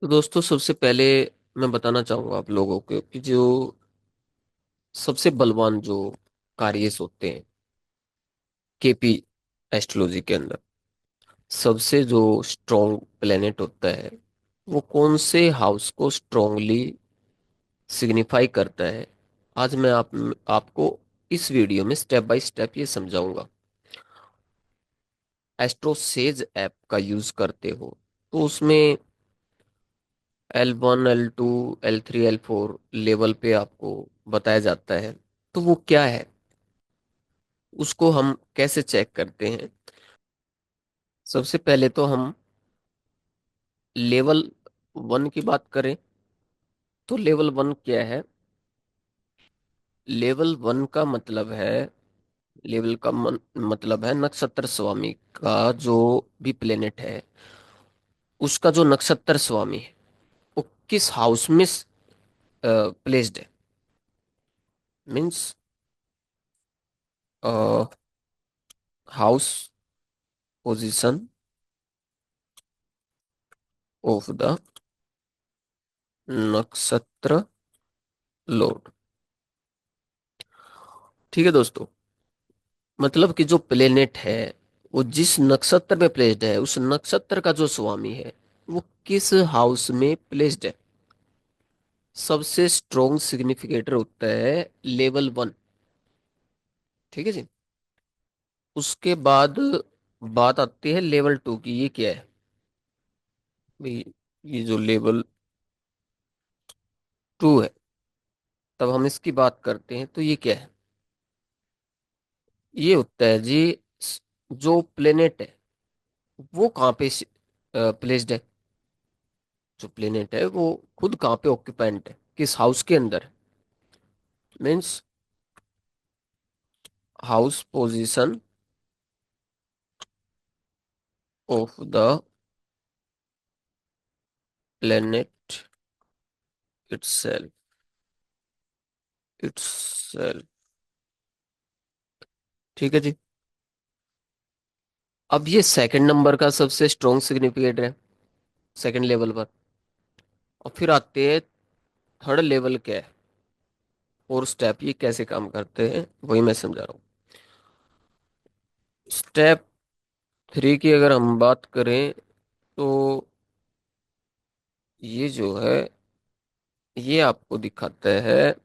तो दोस्तों, सबसे पहले मैं बताना चाहूंगा आप लोगों को कि जो सबसे बलवान जो कार्यस होते हैं केपी एस्ट्रोलॉजी के अंदर, सबसे जो स्ट्रॉन्ग प्लेनेट होता है वो कौन से हाउस को स्ट्रांगली सिग्निफाई करता है। आज मैं आपको इस वीडियो में स्टेप बाय स्टेप ये समझाऊंगा। एस्ट्रोसेज ऐप का यूज करते हो तो उसमें L1 L2 L3 L4 level पे आपको बताया जाता है। तो वो क्या है, उसको हम कैसे चेक करते हैं। सबसे पहले तो हम लेवल 1 की बात करें तो लेवल 1 क्या है। लेवल 1 का मतलब है, मतलब है नक्षत्र स्वामी का जो भी प्लेनेट है उसका जो नक्षत्र स्वामी है वो किस हाउस में प्लेस्ड है। Means house position of the नक्षत्र लॉर्ड। ठीक है दोस्तों, मतलब कि जो प्लेनेट है वो जिस नक्षत्र में प्लेस्ड है उस नक्षत्र का जो स्वामी है वो किस हाउस में प्लेस्ड है। सबसे स्ट्रॉन्ग सिग्निफिकेटर होता है लेवल 1। ठीक है जी। उसके बाद बात आती है लेवल 2 की। ये क्या है भाई? ये जो लेवल 2 है, तब हम इसकी बात करते हैं तो ये क्या है। ये होता है जी, जो प्लेनेट है वो कहाँ पे प्लेस्ड है। जो प्लेनेट है वो खुद कहाँ पे ऑक्यूपेंट है, किस हाउस के अंदर। Means house position of the planet itself. Itself. ठीक है जी। अब ये सेकंड नंबर का सबसे स्ट्रॉन्ग सिग्निफिकेटर है सेकंड लेवल पर। और फिर आते हैं थर्ड लेवल क्या है और स्टेप ये कैसे काम करते हैं वही मैं समझा रहा हूँ। स्टेप 3 की अगर हम बात करें तो ये जो है ये आपको दिखाता है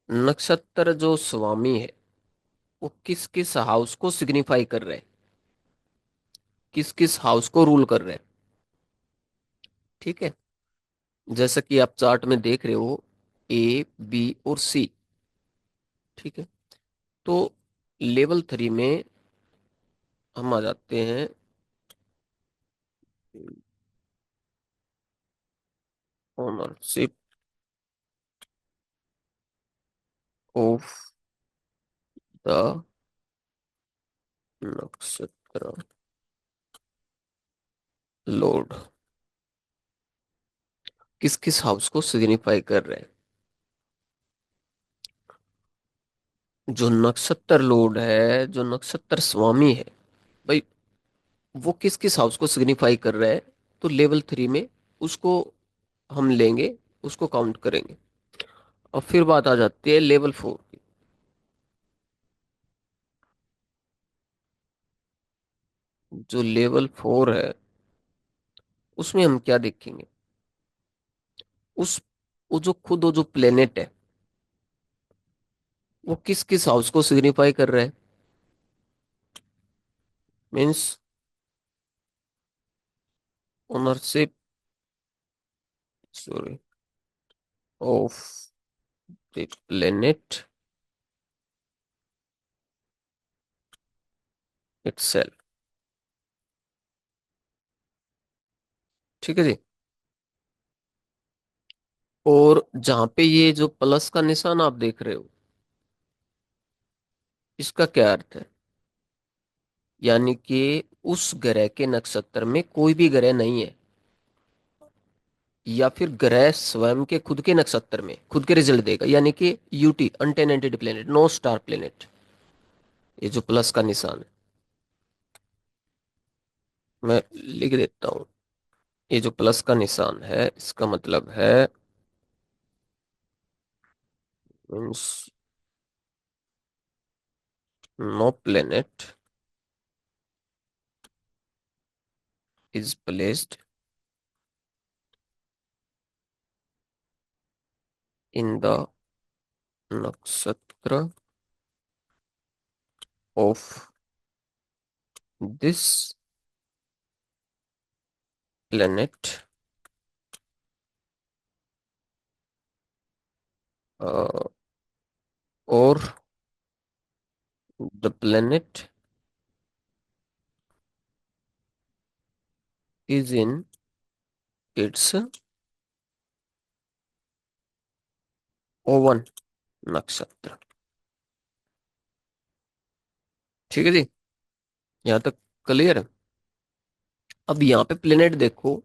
नक्षत्र जो स्वामी है वो किस किस हाउस को सिग्निफाई कर रहे हैं, किस किस हाउस को रूल कर रहे हैं। ठीक है, जैसा कि आप चार्ट में देख रहे हो A B और C। ठीक है, तो लेवल 3 में हम आ जाते हैं ओनरशिप ऑफ द नक्षत्र लॉर्ड। किस किस हाउस को सिग्निफाई कर रहे हैं। जो नक्षत्र लॉर्ड है, जो नक्षत्र स्वामी है भाई, वो किस किस हाउस को सिग्निफाई कर रहा है। तो लेवल 3 में उसको हम लेंगे, उसको काउंट करेंगे। और फिर बात आ जाती है लेवल 4 की। जो लेवल 4 है उसमें हम क्या देखेंगे। उस वो जो खुद वो जो प्लेनेट है वो किस किस हाउस को सिग्निफाई कर रहा है। Means ownership, sorry, of the planet itself. ठीक है जी। और जहां पे ये जो प्लस का निशान आप देख रहे हो इसका क्या अर्थ है। यानी कि उस ग्रह के नक्षत्र में कोई भी ग्रह नहीं है, या फिर ग्रह स्वयं के खुद के नक्षत्र में खुद के रिजल्ट देगा। यानी कि UT untenanted planet, no star planet. ये जो प्लस का निशान है मैं लिख देता हूँ। ये जो प्लस का निशान है इसका मतलब है, means no planet is placed in the नक्षत्र ऑफ दिस प्लेनेट और the planet is in its own नक्षत्र। ठीक है जी, यहाँ तक क्लियर है। अब यहाँ पे प्लेनेट देखो,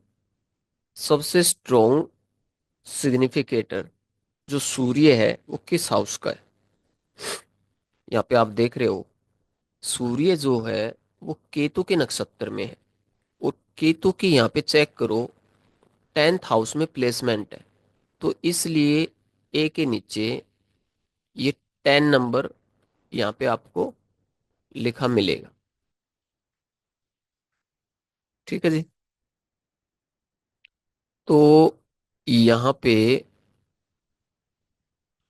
सबसे स्ट्रॉन्ग सिग्निफिकेटर जो सूर्य है वो किस हाउस का है। यहाँ पे आप देख रहे हो सूर्य जो है वो केतु के नक्षत्र में है, और केतु की यहाँ पे चेक करो 10th हाउस में प्लेसमेंट है। तो इसलिए ए के नीचे ये 10 नंबर यहाँ पे आपको लिखा मिलेगा। ठीक है जी। तो यहाँ पे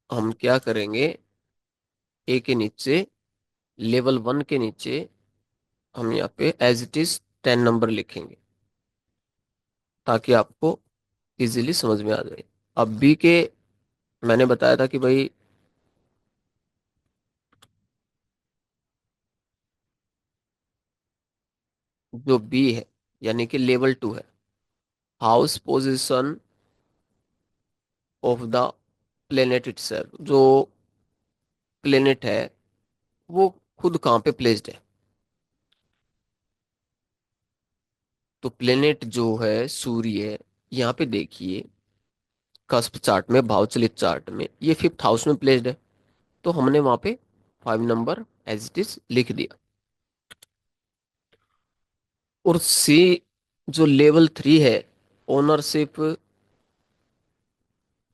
हम क्या करेंगे, ए के नीचे लेवल 1 के नीचे हम यहाँ पे एज इट इज 10 नंबर लिखेंगे, ताकि आपको इजीली समझ में आ जाए। अब बी के, मैंने बताया था कि भाई जो बी है यानी कि लेवल 2 है, house position of the planet itself, जो प्लेनेट है वो खुद कहाँ पे प्लेस्ड है। तो प्लेनेट जो है सूर्य, यहाँ पे देखिए कस्प चार्ट में, भावचलित चार्ट में ये 5th हाउस में प्लेस्ड है। तो हमने वहां पे 5 नंबर एज इट इज लिख दिया। और सी जो लेवल 3 है, ओनरशिप,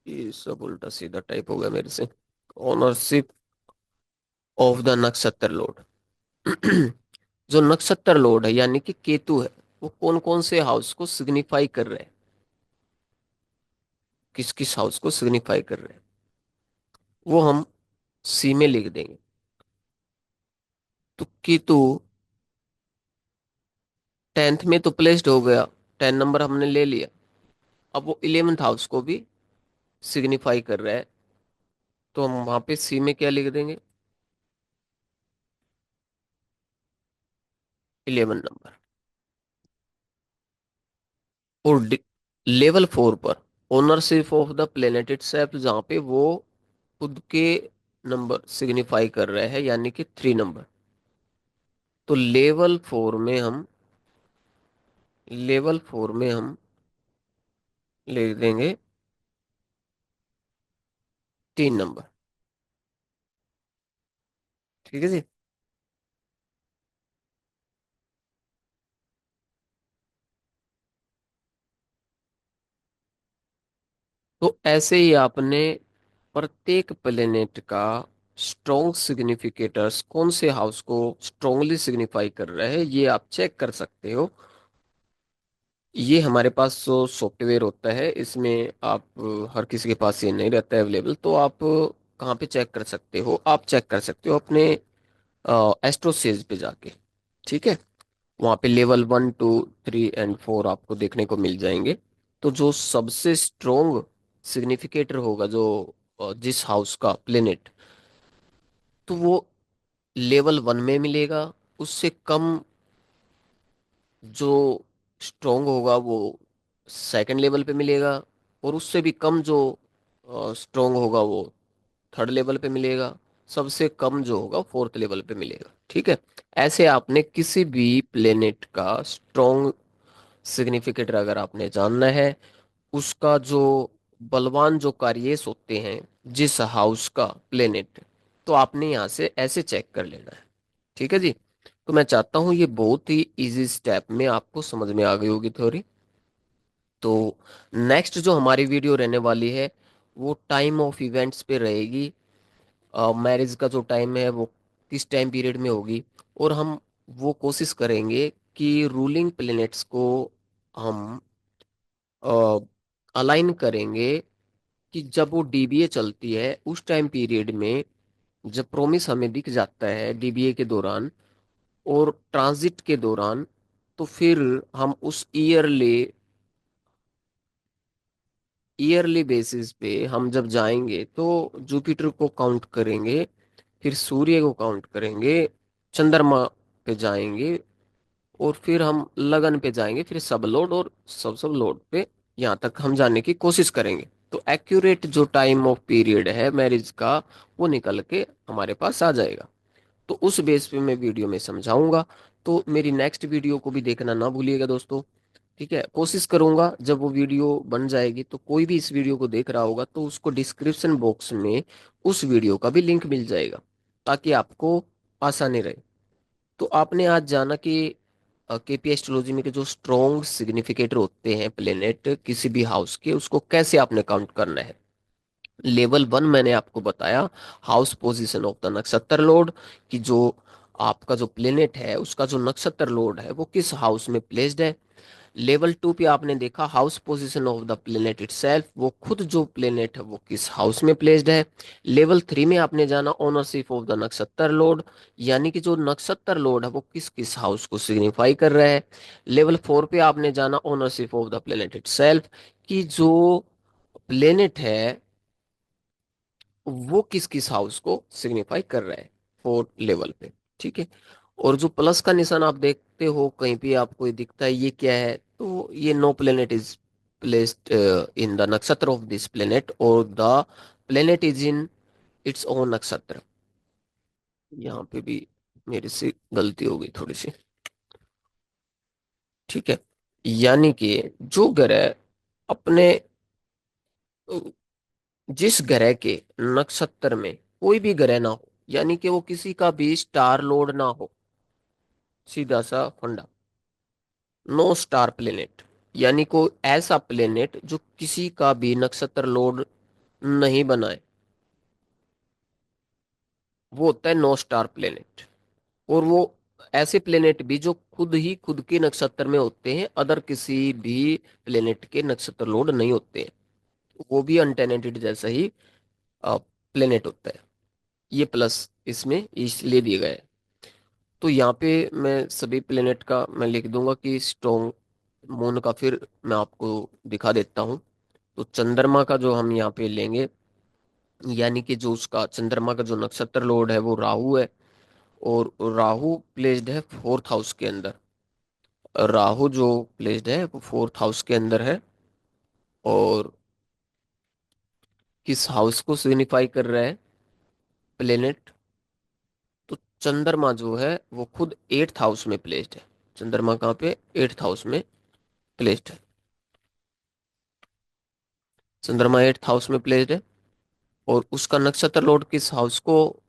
ये सब उल्टा सीधा टाइप हो गया मेरे से, ओनरशिप ऑफ द नक्षत्र लोड। जो नक्षत्र लोड है यानी कि केतु है, वो कौन कौन से हाउस को सिग्निफाई कर रहे हैं, किस किस हाउस को सिग्निफाई कर रहे हैं, वो हम सी में लिख देंगे। तो केतु 10th में तो प्लेस्ड हो गया, 10 नंबर हमने ले लिया। अब वो 11th हाउस को भी सिग्निफाई कर रहा है, तो हम वहां पे सी में क्या लिख देंगे, 11 नंबर। और लेवल 4 पर ownership of the planet itself, जहाँ पे वो खुद के नंबर सिग्निफाई कर रहे हैं यानी कि 3 नंबर। तो लेवल 4 में हम लिख देंगे 3 नंबर। ठीक है जी। तो ऐसे ही आपने प्रत्येक प्लेनेट का स्ट्रॉन्ग सिग्निफिकेटर्स कौन से हाउस को स्ट्रांगली सिग्निफाई कर रहे हैं ये आप चेक कर सकते हो। ये हमारे पास जो सॉफ्टवेयर होता है इसमें आप हर किसी के पास ये नहीं रहता है अवेलेबल, तो आप कहाँ पे चेक कर सकते हो, आप चेक कर सकते हो अपने एस्ट्रोसेज पे जाके। ठीक है, वहाँ पे लेवल 1 2 3 एंड 4 आपको देखने को मिल जाएंगे। तो जो सबसे स्ट्रोंग सिग्निफिकेटर होगा, जो जिस हाउस का प्लेनेट, तो वो लेवल 1 में मिलेगा। उससे कम जो स्ट्रोंग होगा वो सेकंड लेवल पे मिलेगा। और उससे भी कम जो स्ट्रोंग होगा वो थर्ड लेवल पे मिलेगा। सबसे कम जो होगा 4th लेवल पे मिलेगा। ठीक है, ऐसे आपने किसी भी प्लेनेट का स्ट्रोंग सिग्निफिकेटर अगर आपने जानना है, उसका जो बलवान जो कार्यस होते हैं जिस हाउस का प्लेनेट, तो आपने यहाँ से ऐसे चेक कर लेना है। ठीक है जी। तो मैं चाहता हूँ ये बहुत ही इजी स्टेप में आपको समझ में आ गई होगी थ्योरी। तो नेक्स्ट जो हमारी वीडियो रहने वाली है वो टाइम ऑफ इवेंट्स पे रहेगी। मैरिज का जो टाइम है वो किस टाइम पीरियड में होगी, और हम वो कोशिश करेंगे कि रूलिंग प्लैनेट्स को हम अलाइन करेंगे कि जब वो डीबीए चलती है उस टाइम पीरियड में, जब प्रोमिस हमें दिख जाता है डीबीए के दौरान और ट्रांजिट के दौरान, तो फिर हम उस ईयरली बेसिस पे हम जब जाएंगे तो जुपिटर को काउंट करेंगे, फिर सूर्य को काउंट करेंगे, चंद्रमा पे जाएंगे, और फिर हम लगन पे जाएंगे, फिर सब लोड और सब सब लोड पे यहाँ तक हम जाने की कोशिश करेंगे। तो एक्यूरेट जो टाइम ऑफ पीरियड है मैरिज का वो निकल के हमारे पास आ जाएगा। तो उस बेस पे मैं वीडियो में समझाऊंगा। तो मेरी नेक्स्ट वीडियो को भी देखना ना भूलिएगा दोस्तों। ठीक है, कोशिश करूंगा जब वो वीडियो बन जाएगी तो कोई भी इस वीडियो को देख रहा होगा तो उसको डिस्क्रिप्शन बॉक्स में उस वीडियो का भी लिंक मिल जाएगा, ताकि आपको आसानी रहे। तो आपने आज जाना कि केपी एस्ट्रोलॉजी में के जो स्ट्रॉन्ग सिग्निफिकेटर होते हैं प्लेनेट किसी भी हाउस के, उसको कैसे आपने काउंट करना है। लेवल वन मैंने आपको बताया, हाउस पोजीशन ऑफ द नक्षत्र लॉर्ड, कि जो आपका जो प्लेनेट है उसका जो नक्षत्र लॉर्ड है वो किस हाउस में प्लेस्ड है। लेवल टू पे आपने देखा house position of the planet itself, वो खुद जो प्लेनेट है वो किस हाउस में प्लेस्ड है। लेवल थ्री में आपने जाना ओनरशिप ऑफ द नक्षत्र लॉर्ड, यानी कि जो नक्षत्र लॉर्ड है वो किस किस हाउस को सिग्निफाई कर रहा है। लेवल फोर पे आपने जाना ownership of the planet itself, कि जो प्लेनेट है वो किस किस हाउस को सिग्निफाई कर रहा है, फोर्थ लेवल पे। ठीक है, और जो प्लस का निशान आप देखते हो कहीं भी आपको ये दिखता है, ये क्या है, तो ये no planet is placed in the नक्षत्र ऑफ दिस प्लेनेट, और the planet is in its own नक्षत्र। यहाँ पे भी मेरे से गलती हो गई थोड़ी सी। ठीक है, यानी कि जो ग्रह अपने जिस ग्रह के नक्षत्र में कोई भी ग्रह ना हो, यानी कि वो किसी का भी स्टार लोड ना हो, सीधा सा फंडा, नो स्टार प्लेनेट, यानी कोई ऐसा प्लेनेट जो किसी का भी नक्षत्र लोड नहीं बनाए, वो होता है नो स्टार प्लेनेट। और वो ऐसे प्लेनेट भी जो खुद ही खुद के नक्षत्र में होते हैं, अदर किसी भी प्लेनेट के नक्षत्र लोड नहीं होते हैं, वो भी अनटेनेटेड जैसा ही प्लेनेट होता है। ये प्लस इसमें इसलिए दिए गए हैं। तो यहाँ पे मैं सभी प्लेनेट का मैं लिख दूंगा कि स्ट्रॉन्ग मून का फिर मैं आपको दिखा देता हूँ। तो चंद्रमा का जो हम यहाँ पे लेंगे, यानी कि जो उसका चंद्रमा का जो नक्षत्र लॉर्ड है वो राहु है, और राहु प्लेस्ड है फोर्थ हाउस के अंदर। राहु जो प्लेस्ड है वो फोर्थ हाउस के अंदर है, और किस हाउस को सिग्निफाई कर रहा है प्लेनेट, तो चंद्रमा जो है वो खुद एट्थ हाउस में प्लेस्ड है। चंद्रमा कहाँ पे, एट्थ हाउस में प्लेस्ड है। चंद्रमा एट्थ हाउस में प्लेस्ड है, और उसका नक्षत्र लॉर्ड किस हाउस को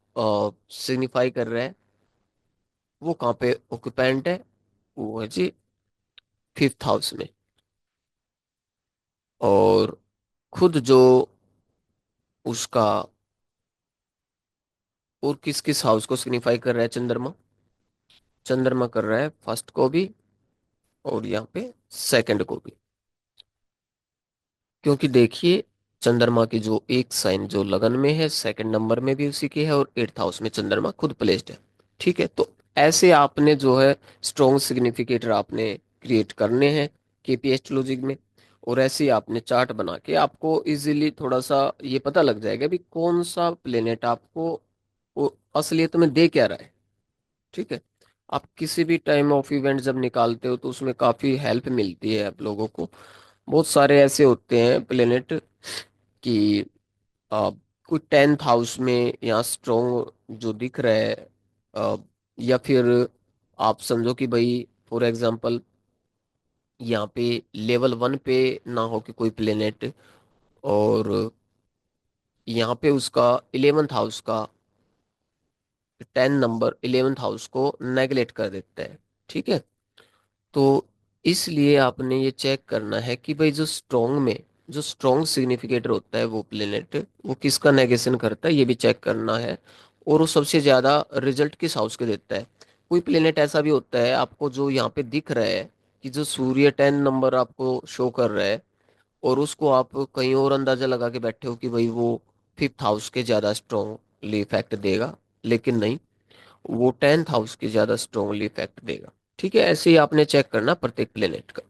सिग्निफाई कर रहा है, वो कहाँ पे ऑक्यूपेंट है, वो है जी फिफ्थ हाउस में। और खुद जो उसका और किस किस हाउस को सिग्निफाई कर रहा है चंद्रमा, चंद्रमा कर रहा है फर्स्ट को भी और यहाँ पे सेकंड को भी। क्योंकि देखिए चंद्रमा की जो एक साइन जो लगन में है सेकंड नंबर में भी उसी की है, और एट्थ हाउस में चंद्रमा खुद प्लेस्ड है। ठीक है, तो ऐसे आपने जो है स्ट्रॉन्ग सिग्निफिकेटर आपने क्रिएट करने हैं केपी एस्ट्रोलॉजी में, और ऐसे ही आपने चार्ट बना के आपको इजीली थोड़ा सा ये पता लग जाएगा भी कौन सा प्लेनेट आपको वो असलियत में दे क्या रहा है। ठीक है, आप किसी भी टाइम ऑफ इवेंट जब निकालते हो तो उसमें काफी हेल्प मिलती है आप लोगों को। बहुत सारे ऐसे होते हैं प्लेनेट कि आ, कोई टेंथ हाउस में यहाँ स्ट्रॉन्ग जो दिख रहा है, आ, या फिर आप समझो कि भाई फॉर एग्जांपल यहाँ पे लेवल वन पे ना हो कि कोई प्लेनेट, और यहाँ पे उसका इलेवेंथ हाउस का टेन नंबर इलेवेंथ हाउस को नेगलेक्ट कर देता है। ठीक है, तो इसलिए आपने ये चेक करना है कि भाई जो स्ट्रॉन्ग सिग्निफिकेटर होता है वो प्लेनेट वो किसका नेगेशन करता है, ये भी चेक करना है। और वो सबसे ज्यादा रिजल्ट किस हाउस के देता है। कोई प्लेनेट ऐसा भी होता है आपको जो यहाँ पे दिख रहा है कि जो सूर्य 10 नंबर आपको शो कर रहा है, और उसको आप कहीं और अंदाजा लगा के बैठे हो कि भाई वो 5th हाउस के ज्यादा स्ट्रॉन्गली इफेक्ट देगा, लेकिन नहीं, वो 10th हाउस के ज्यादा स्ट्रॉन्गली इफेक्ट देगा। ठीक है, ऐसे ही आपने चेक करना प्रत्येक प्लेनेट का।